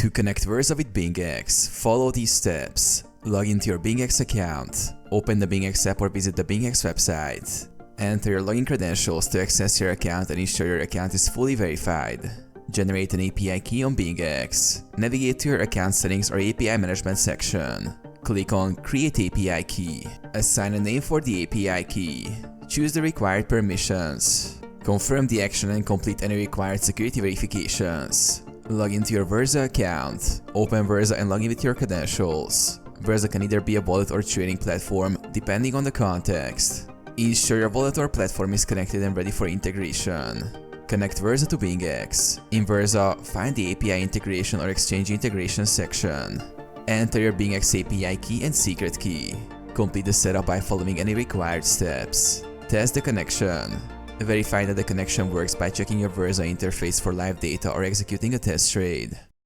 To connect Versa with BingX, follow these steps. Log into your BingX account, open the BingX app or visit the BingX website. Enter your login credentials to access your account and ensure your account is fully verified. Generate an API key on BingX. Navigate to your account settings or API management section. Click on Create API Key. Assign a name for the API key. Choose the required permissions. Confirm the action and complete any required security verifications. Log into your Versa account. Open Versa and log in with your credentials. Versa can either be a wallet or trading platform, depending on the context. Ensure your wallet or platform is connected and ready for integration. Connect Versa to BingX. In Versa, find the API integration or exchange integration section. Enter your BingX API key and secret key. Complete the setup by following any required steps. Test the connection. Verify that the connection works by checking your Versa interface for live data or executing a test trade.